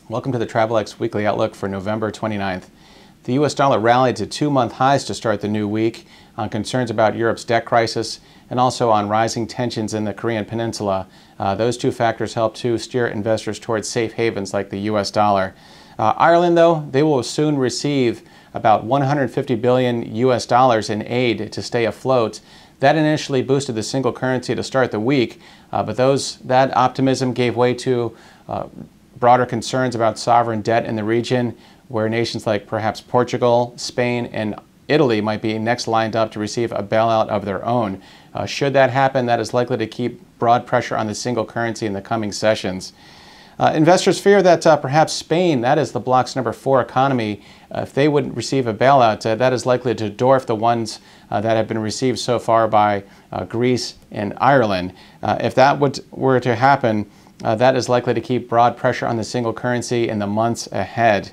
Welcome to the Travelex Weekly Outlook for November 29th. The U.S. dollar rallied to two-month highs to start the new week on concerns about Europe's debt crisis and also on rising tensions in the Korean Peninsula. Those two factors help to steer investors towards safe havens like the U.S. dollar. Ireland, though, they will soon receive about 150 billion U.S. dollars in aid to stay afloat. That initially boosted the single currency to start the week, but that optimism gave way to broader concerns about sovereign debt in the region, where nations like perhaps Portugal, Spain, and Italy might be next lined up to receive a bailout of their own. Should that happen, that is likely to keep broad pressure on the single currency in the coming sessions. Investors fear that perhaps Spain, that is the bloc's number 4 economy, if they would receive a bailout, that is likely to dwarf the ones that have been received so far by Greece and Ireland. If that were to happen, that is likely to keep broad pressure on the single currency in the months ahead.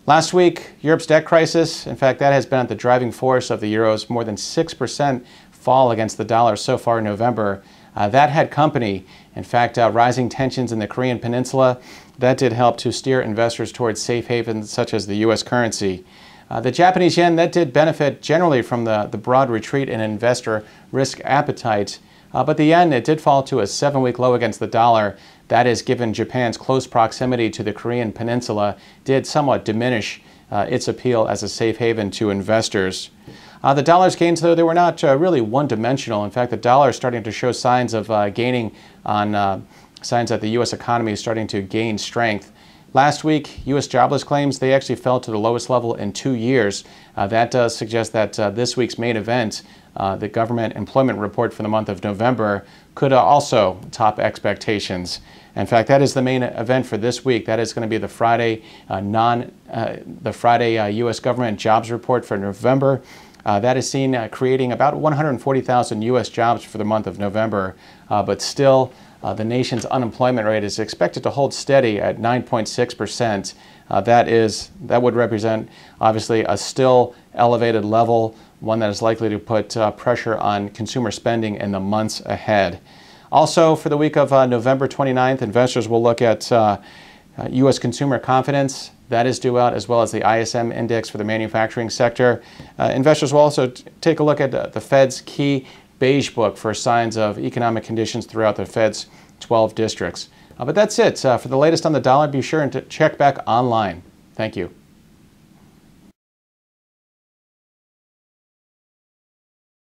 Last week, Europe's debt crisis, in fact, that has been at the driving force of the euro's more than 6% fall against the dollar so far in November. That had company. In fact, rising tensions in the Korean Peninsula, that did help to steer investors towards safe havens such as the U.S. currency. The Japanese yen, that did benefit generally from the broad retreat in investor risk appetite. But the yen, it did fall to a 7-week low against the dollar. That is, given Japan's close proximity to the Korean Peninsula, did somewhat diminish its appeal as a safe haven to investors. The dollar's gains, though, they were not really one-dimensional. In fact, the dollar is starting to show signs of gaining on signs that the U.S. economy is starting to gain strength. Last week, U.S. jobless claims, they actually fell to the lowest level in 2 years. That does suggest that this week's main event, the government employment report for the month of November, could also top expectations. In fact, that is the main event for this week. That is going to be the Friday U.S. government jobs report for November. That is seen creating about 140,000 U.S. jobs for the month of November, but still the nation's unemployment rate is expected to hold steady at 9.6%. That would represent, obviously, a still elevated level, one that is likely to put pressure on consumer spending in the months ahead. Also, for the week of November 29th, investors will look at U.S. consumer confidence. That is due out, as well as the ISM index for the manufacturing sector. Investors will also take a look at the Fed's key beige book for signs of economic conditions throughout the Fed's 12 districts. But that's it. For the latest on the dollar, be sure to check back online. Thank you.